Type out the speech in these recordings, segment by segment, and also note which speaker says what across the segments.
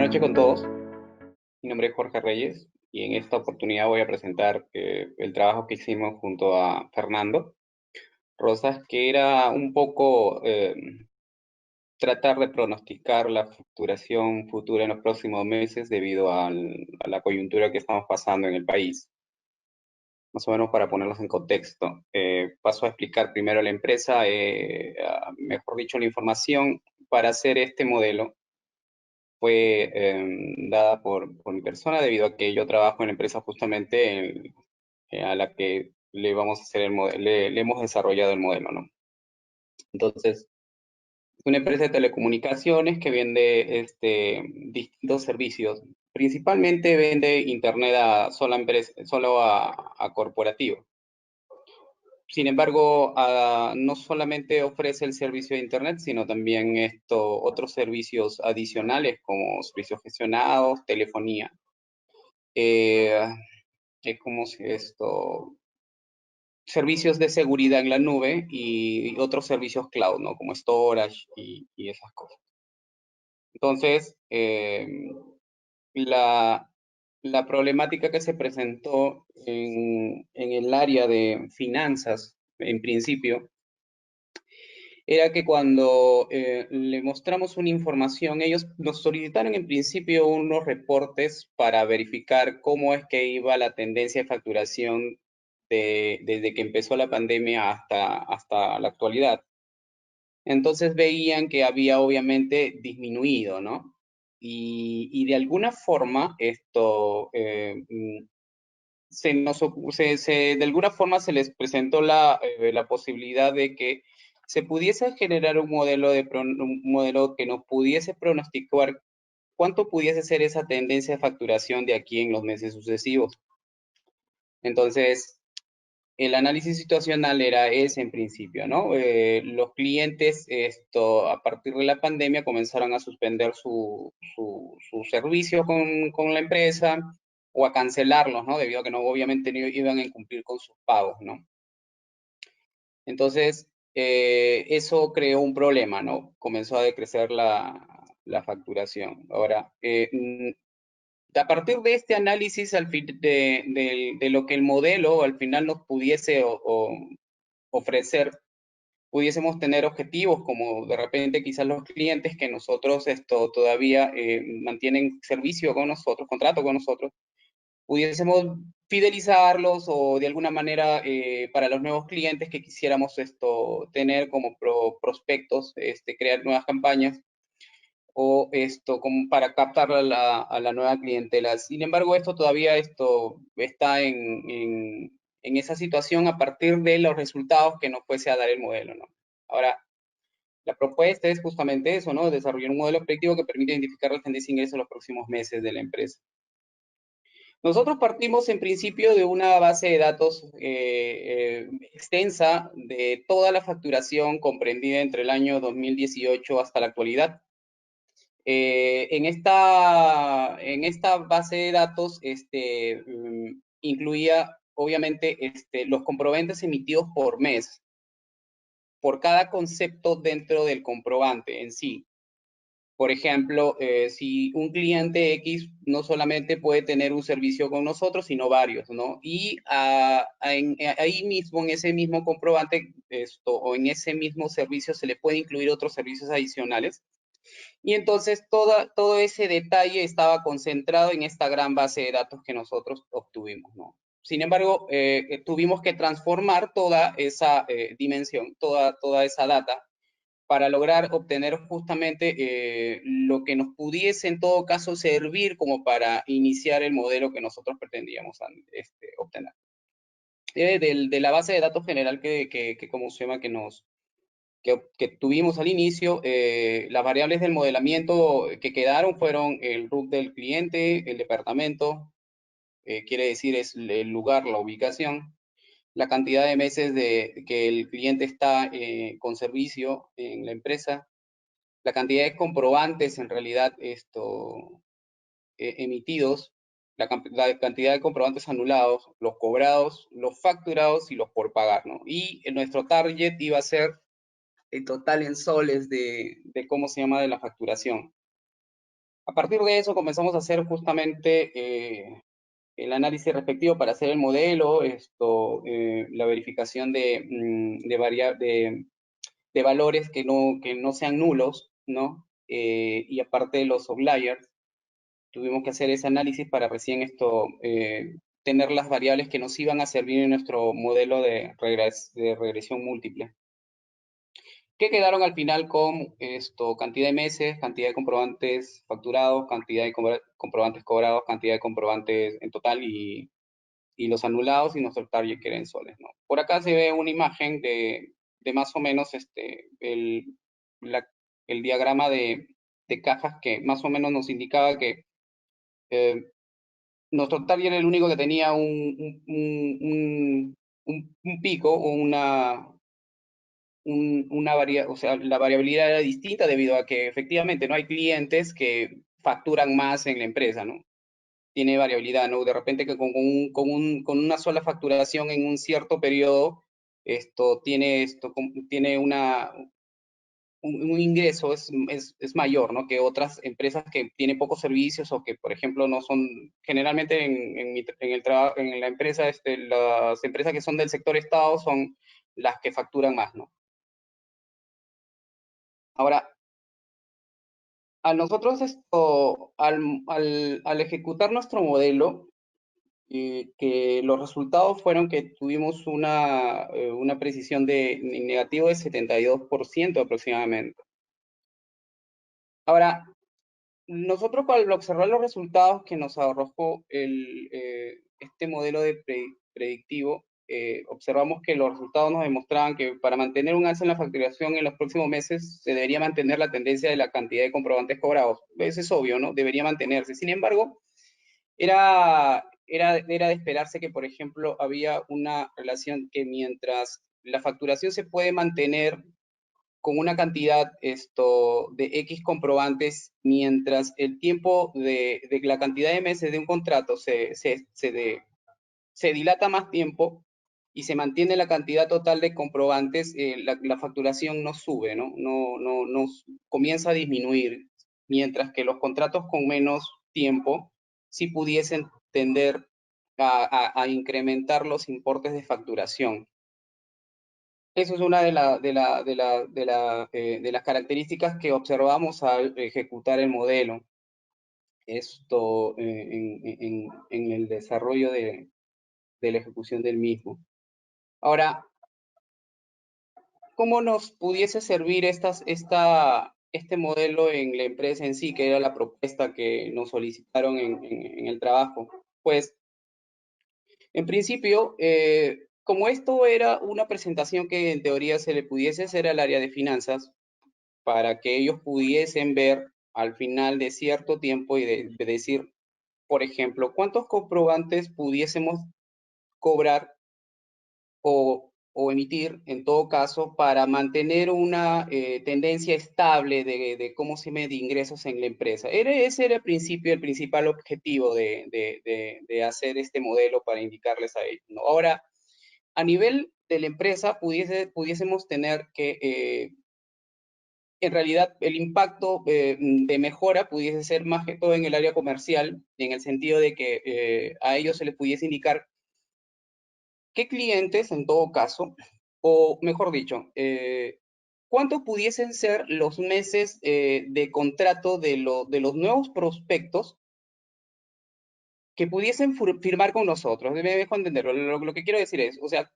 Speaker 1: Buenas noches con todos. Mi nombre es Jorge Reyes y en esta oportunidad voy a presentar el trabajo que hicimos junto a Fernando Rosas, que era un poco tratar de pronosticar la facturación futura en los próximos meses debido a la coyuntura que estamos pasando en el país. Más o menos para ponerlos en contexto. Paso a explicar primero la empresa, mejor dicho, la información para hacer este modelo fue dada por mi persona debido a que yo trabajo en la empresa justamente a la que le vamos a hacer el modelo, le hemos desarrollado el modelo, ¿no? Entonces, es una empresa de telecomunicaciones que vende distintos servicios. Principalmente vende internet a sola empresa, solo a corporativo. Sin embargo, no solamente ofrece el servicio de Internet, sino también otros servicios adicionales como servicios gestionados, telefonía. Eh, es como si servicios de seguridad en la nube y otros servicios cloud, ¿no? Como storage y esas cosas. Entonces, la, la problemática que se presentó en el área de finanzas, en principio, era que cuando le mostramos una información, ellos nos solicitaron en principio unos reportes para verificar cómo es que iba la tendencia de facturación desde que empezó la pandemia hasta la actualidad. Entonces veían que había obviamente disminuido, ¿no? Y de alguna forma de alguna forma se les presentó la posibilidad de que se pudiese generar un modelo que nos pudiese pronosticar cuánto pudiese ser esa tendencia de facturación de aquí en los meses sucesivos. Entonces, el análisis situacional era ese en principio, ¿no? Los clientes, a partir de la pandemia, comenzaron a suspender su servicio con la empresa o a cancelarlos, ¿no? Debido a que no, obviamente no iban a cumplir con sus pagos, ¿no? Entonces, eso creó un problema, ¿no? Comenzó a decrecer la facturación. Ahora, a partir de este análisis de lo que el modelo al final nos pudiese ofrecer, pudiésemos tener objetivos como de repente quizás los clientes que nosotros todavía mantienen servicio con nosotros, contrato con nosotros, pudiésemos fidelizarlos o de alguna manera para los nuevos clientes que quisiéramos tener como prospectos, crear nuevas campañas o como para captar a la nueva clientela. Sin embargo, esto todavía está en esa situación a partir de los resultados que nos fuese a dar el modelo, ¿no? Ahora, la propuesta es justamente eso, ¿no? Desarrollar un modelo predictivo que permite identificar la tendencia de ingresos en los próximos meses de la empresa. Nosotros partimos en principio de una base de datos extensa de toda la facturación comprendida entre el año 2018 hasta la actualidad. En esta base de datos incluía, obviamente, los comprobantes emitidos por mes, por cada concepto dentro del comprobante en sí. Por ejemplo, si un cliente X no solamente puede tener un servicio con nosotros, sino varios, ¿no? Y ahí mismo, en ese mismo comprobante, o en ese mismo servicio, se le puede incluir otros servicios adicionales. Y entonces todo ese detalle estaba concentrado en esta gran base de datos que nosotros obtuvimos, ¿no? Sin embargo, tuvimos que transformar toda esa dimensión, toda esa data, para lograr obtener justamente lo que nos pudiese en todo caso servir como para iniciar el modelo que nosotros pretendíamos obtener. De la base de datos general ¿cómo se llama? Que tuvimos al inicio, las variables del modelamiento que quedaron fueron el RUT del cliente, el departamento, quiere decir es el lugar, la ubicación, la cantidad de meses que el cliente está con servicio en la empresa, la cantidad de comprobantes en realidad emitidos, la cantidad de comprobantes anulados, los cobrados, los facturados y los por pagar, ¿no? Y nuestro target iba a ser el total en soles de cómo se llama de la facturación. A partir de eso comenzamos a hacer justamente el análisis respectivo para hacer el modelo, la verificación de valores que no sean nulos, ¿no? Y aparte de los outliers, tuvimos que hacer ese análisis para recién tener las variables que nos iban a servir en nuestro modelo de regresión múltiple. Que quedaron al final con cantidad de meses, cantidad de comprobantes facturados, cantidad de comprobantes cobrados, cantidad de comprobantes en total y los anulados y nuestro target que era en soles, ¿no? Por acá se ve una imagen de más o menos el diagrama de cajas que más o menos nos indicaba que eh, nuestro target era el único que tenía un pico o o sea, la variabilidad era distinta debido a que efectivamente no hay clientes que facturan más en la empresa, ¿no? Tiene variabilidad, ¿no? De repente que con una sola facturación en un cierto periodo, tiene un ingreso es mayor, ¿no? Que otras empresas que tienen pocos servicios o que, por ejemplo, no son, generalmente en la empresa, las empresas que son del sector Estado son las que facturan más, ¿no? Ahora, a nosotros al ejecutar nuestro modelo, que los resultados fueron que tuvimos una precisión de negativo de 72% aproximadamente. Ahora, nosotros al observar los resultados que nos arrojó este modelo predictivo, observamos que los resultados nos demostraban que para mantener un alza en la facturación en los próximos meses se debería mantener la tendencia de la cantidad de comprobantes cobrados. Eso es obvio, ¿no? Debería mantenerse. Sin embargo, era de esperarse que, por ejemplo, había una relación que mientras la facturación se puede mantener con una cantidad de X comprobantes, mientras el tiempo de la cantidad de meses de un contrato se dilata más tiempo y se mantiene la cantidad total de comprobantes, la facturación no sube, ¿no? No comienza a disminuir, mientras que los contratos con menos tiempo sí pudiesen tender a incrementar los importes de facturación. Eso es una de las características que observamos al ejecutar el modelo. En el desarrollo de la ejecución del mismo. Ahora, ¿cómo nos pudiese servir este modelo en la empresa en sí, que era la propuesta que nos solicitaron en el trabajo? Pues, en principio, como esto era una presentación que en teoría se le pudiese hacer al área de finanzas, para que ellos pudiesen ver al final de cierto tiempo y de decir, por ejemplo, cuántos comprobantes pudiésemos cobrar o emitir, en todo caso, para mantener una tendencia estable de cómo se mide ingresos en la empresa. Ese era el principal objetivo de hacer este modelo para indicarles a ellos, ¿no? Ahora, a nivel de la empresa, pudiésemos tener que, en realidad, el impacto de mejora pudiese ser más que todo en el área comercial, en el sentido de que a ellos se les pudiese indicar qué clientes, en todo caso, o mejor dicho, cuántos pudiesen ser los meses de contrato de los nuevos prospectos que pudiesen firmar con nosotros. Me dejo entender. Lo que quiero decir es, o sea,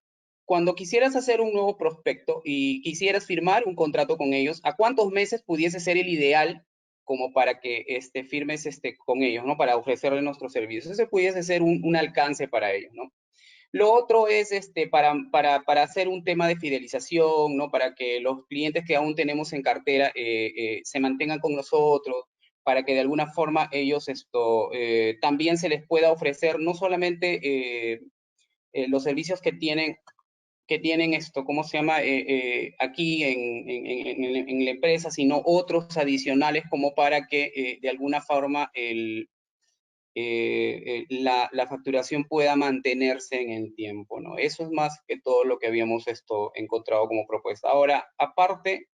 Speaker 1: cuando quisieras hacer un nuevo prospecto y quisieras firmar un contrato con ellos, ¿a cuántos meses pudiese ser el ideal como para que firmes con ellos, ¿no? Para ofrecerle nuestros servicios. Ese pudiese ser un alcance para ellos, ¿no? Lo otro es para hacer un tema de fidelización, ¿no? Para que los clientes que aún tenemos en cartera se mantengan con nosotros, para que de alguna forma ellos también se les pueda ofrecer no solamente los servicios que tienen ¿cómo se llama? Aquí en la empresa, sino otros adicionales como para que de alguna forma la facturación pueda mantenerse en el tiempo, ¿no? Eso es más que todo lo que habíamos encontrado como propuesta. Ahora, aparte,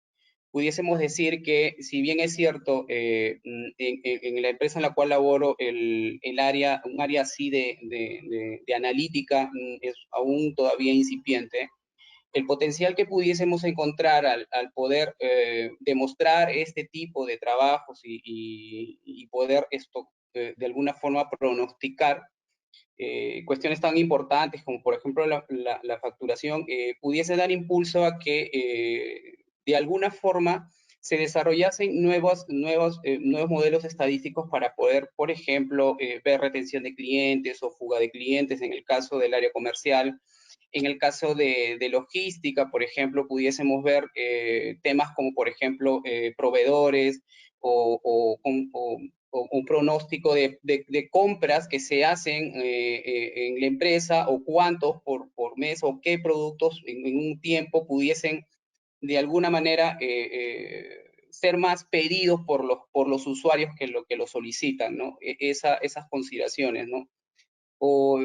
Speaker 1: pudiésemos decir que, si bien es cierto, en la empresa en la cual laboro, un área así de analítica es aún todavía incipiente, el potencial que pudiésemos encontrar al poder demostrar este tipo de trabajos y poder esto, de alguna forma pronosticar cuestiones tan importantes como por ejemplo la facturación, pudiese dar impulso a que de alguna forma se desarrollasen nuevos modelos estadísticos para poder, por ejemplo, ver retención de clientes o fuga de clientes en el caso del área comercial. En el caso de logística, por ejemplo, pudiésemos ver temas como, por ejemplo, proveedores o un pronóstico de compras que se hacen en la empresa, o cuántos por mes, o qué productos en un tiempo pudiesen de alguna manera ser más pedidos por los usuarios que lo solicitan, ¿no? Esas consideraciones, ¿no? O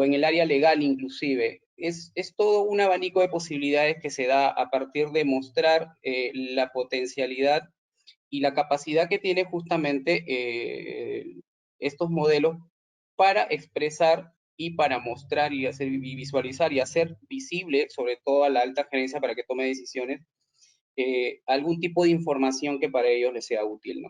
Speaker 1: en el área legal inclusive. Es todo un abanico de posibilidades que se da a partir de mostrar la potencialidad y la capacidad que tiene justamente estos modelos para expresar y para mostrar y hacer y visualizar y hacer visible, sobre todo a la alta gerencia para que tome decisiones, algún tipo de información que para ellos les sea útil, ¿no?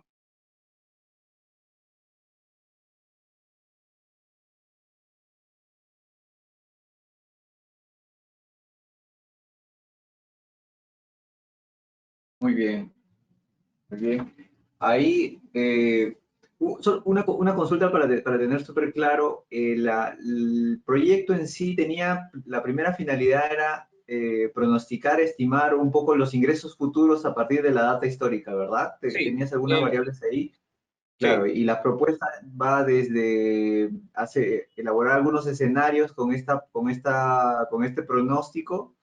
Speaker 2: Muy bien, muy bien. Ahí, una consulta para tener súper claro, el proyecto en sí tenía, la primera finalidad era pronosticar, estimar un poco los ingresos futuros a partir de la data histórica, ¿verdad?
Speaker 1: Sí,
Speaker 2: ¿Tenías algunas variables ahí? Claro,
Speaker 1: sí.
Speaker 2: y la propuesta va desde elaborar algunos escenarios con este pronóstico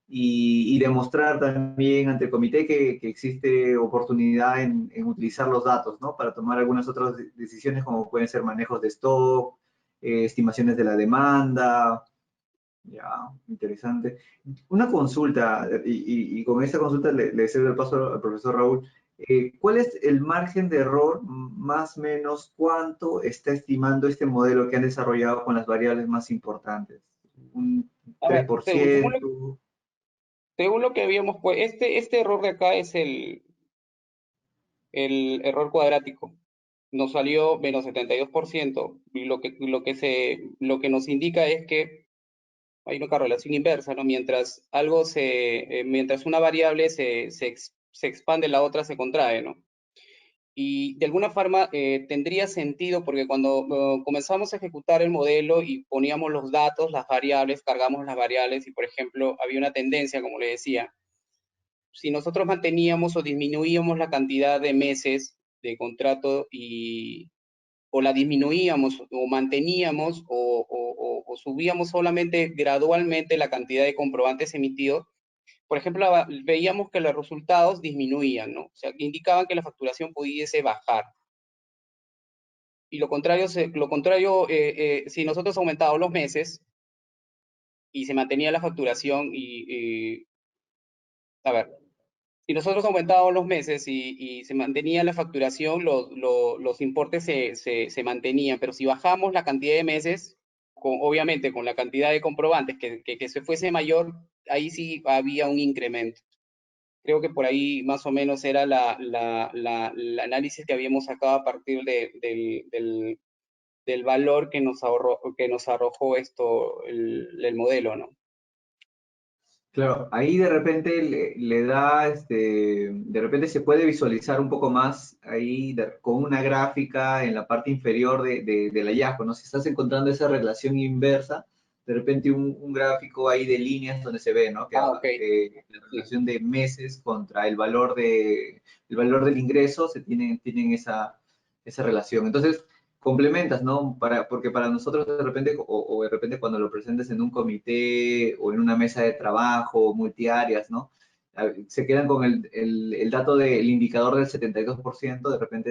Speaker 2: y demostrar también ante el comité que existe oportunidad en utilizar los datos, ¿no? Para tomar algunas otras decisiones como pueden ser manejos de stock, estimaciones de la demanda. Ya, interesante. Una consulta, y con esta consulta le cedo el paso al profesor Raúl. ¿Cuál es el margen de error, más o menos, cuánto está estimando este modelo que han desarrollado con las variables más importantes? ¿Un
Speaker 1: A
Speaker 2: tres
Speaker 1: ver,
Speaker 2: por
Speaker 1: según
Speaker 2: ciento
Speaker 1: según lo que habíamos, pues este error de acá es el error cuadrático. Nos salió menos 72%, y lo que nos indica es que hay una correlación inversa, ¿no? Mientras una variable se expande, la otra se contrae, ¿no? Y de alguna forma tendría sentido, porque cuando comenzamos a ejecutar el modelo y poníamos los datos, las variables, cargamos las variables, y por ejemplo había una tendencia, como le decía, si nosotros manteníamos o disminuíamos la cantidad de meses de contrato o la disminuíamos o manteníamos o subíamos solamente gradualmente la cantidad de comprobantes emitidos, por ejemplo, veíamos que los resultados disminuían, ¿no? O sea, que indicaban que la facturación pudiese bajar. Y lo contrario, si nosotros aumentábamos los meses y se mantenía la facturación a ver, si nosotros aumentábamos los meses y se mantenía la facturación, los importes se mantenían, pero si bajamos la cantidad de meses, obviamente con la cantidad de comprobantes que se fuese mayor, ahí sí había un incremento. Creo que por ahí más o menos era el análisis que habíamos sacado a partir del valor que nos arrojó el modelo, ¿no?
Speaker 2: Claro, ahí de repente le da, de repente se puede visualizar un poco más ahí con una gráfica en la parte inferior del hallazgo, ¿no? Si estás encontrando esa relación inversa, de repente un gráfico ahí de líneas donde se ve, ¿no? Que
Speaker 1: Ah, ok.
Speaker 2: la
Speaker 1: Sí.
Speaker 2: relación de meses contra el valor del ingreso tienen esa relación. Entonces, complementas, ¿no? Porque para nosotros de repente, o de repente cuando lo presentes en un comité o en una mesa de trabajo multiáreas, ¿no? Se quedan con el dato del indicador del 72% de repente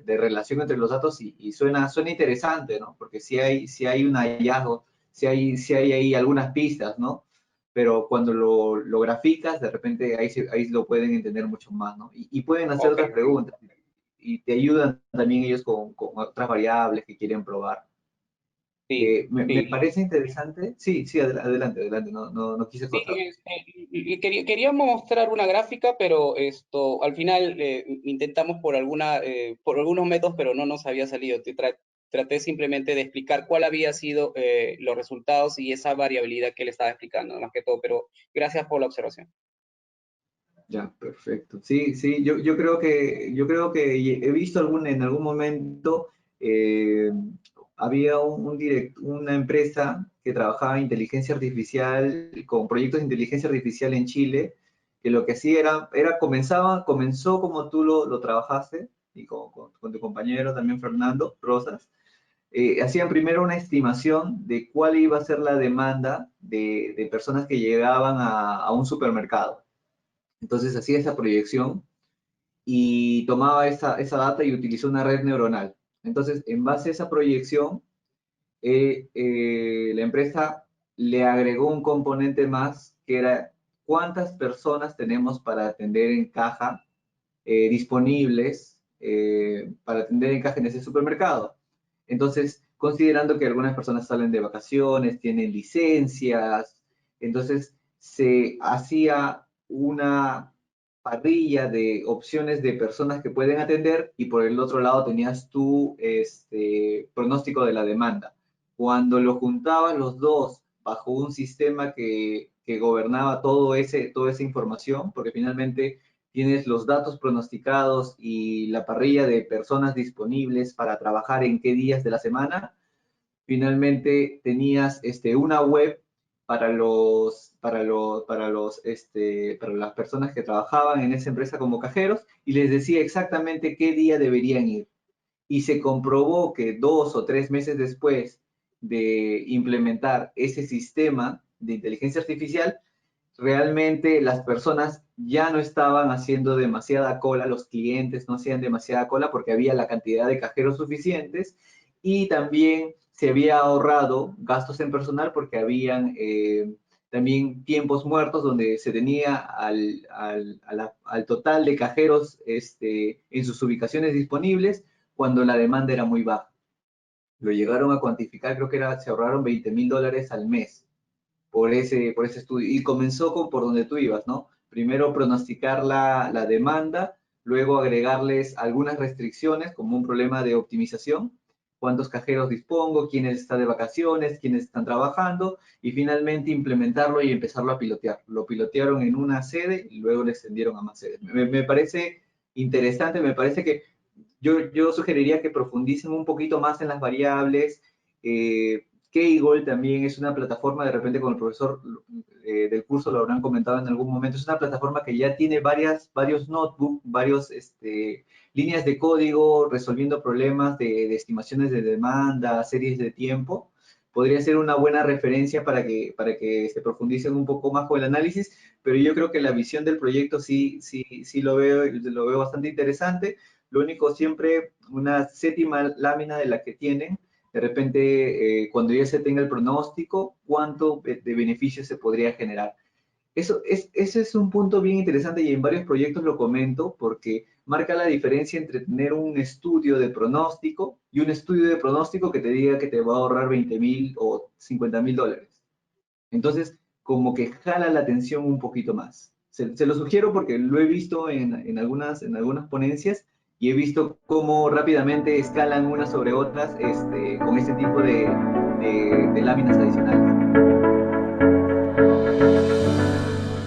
Speaker 2: de relación entre los datos y suena interesante, ¿no? Porque si hay un hallazgo, si hay ahí algunas pistas, ¿no? pero cuando lo graficas, de repente ahí lo pueden entender mucho más, ¿no? Y pueden hacer
Speaker 1: Ok,
Speaker 2: otras preguntas y te ayudan también ellos con otras variables que quieren probar.
Speaker 1: sí,
Speaker 2: Me
Speaker 1: sí.
Speaker 2: parece interesante. Sí, sí, adelante, adelante, no quise
Speaker 1: Sí,
Speaker 2: cortar.
Speaker 1: y quería mostrar una gráfica, pero al final intentamos por algunos métodos, pero no nos había salido. Traté simplemente de explicar cuál había sido los resultados y esa variabilidad que le estaba explicando, más que todo, pero gracias por la observación.
Speaker 2: Ya, perfecto. Sí, sí, yo creo que he visto en algún momento, eh, había una empresa que trabajaba en inteligencia artificial, con proyectos de inteligencia artificial en Chile, que lo que hacía comenzó como tú lo trabajaste, y con tu compañero también Fernando Rosas. Hacían primero una estimación de cuál iba a ser la demanda de personas que llegaban a un supermercado. Entonces hacía esa proyección y tomaba esa data y utilizó una red neuronal. Entonces, en base a esa proyección, la empresa le agregó un componente más que era cuántas personas tenemos para atender en caja, disponibles para atender en caja en ese supermercado. Entonces, considerando que algunas personas salen de vacaciones, tienen licencias, entonces se hacía una parrilla de opciones de personas que pueden atender y por el otro lado tenías tu pronóstico de la demanda. Cuando lo juntabas los dos bajo un sistema que gobernaba toda esa información, porque finalmente tienes los datos pronosticados y la parrilla de personas disponibles para trabajar en qué días de la semana, finalmente tenías una web para las personas que trabajaban en esa empresa como cajeros y les decía exactamente qué día deberían ir. Y se comprobó que 2 o 3 meses después de implementar ese sistema de inteligencia artificial, realmente las personas ya no estaban haciendo demasiada cola, los clientes no hacían demasiada cola porque había la cantidad de cajeros suficientes y también se había ahorrado gastos en personal porque habían también tiempos muertos donde se tenía al total de cajeros en sus ubicaciones disponibles cuando la demanda era muy baja. Lo llegaron a cuantificar, creo que se ahorraron $20,000 al mes por ese estudio. Y comenzó por donde tú ibas, ¿no? Primero pronosticar la demanda, luego agregarles algunas restricciones como un problema de optimización, cuántos cajeros dispongo, quiénes están de vacaciones, quiénes están trabajando, y finalmente implementarlo y empezarlo a pilotear. Lo pilotearon en una sede y luego le extendieron a más sedes. Me parece interesante, me parece que yo sugeriría que profundicen un poquito más en las variables. Kaggle también es una plataforma, de repente con el profesor del curso lo habrán comentado en algún momento, es una plataforma que ya tiene varios notebooks, líneas de código resolviendo problemas de estimaciones de demanda, series de tiempo. Podría ser una buena referencia para que se profundicen un poco más con el análisis, pero yo creo que la visión del proyecto sí lo veo bastante interesante. Lo único, siempre una séptima lámina de la que tienen, de repente, cuando ya se tenga el pronóstico, cuánto de beneficio se podría generar. Ese es un punto bien interesante y en varios proyectos lo comento porque marca la diferencia entre tener un estudio de pronóstico y un estudio de pronóstico que te diga que te va a ahorrar 20,000 o $50,000. Entonces, como que jala la atención un poquito más. Se lo sugiero porque lo he visto en algunas ponencias y he visto cómo rápidamente escalan unas sobre otras con este tipo de láminas adicionales.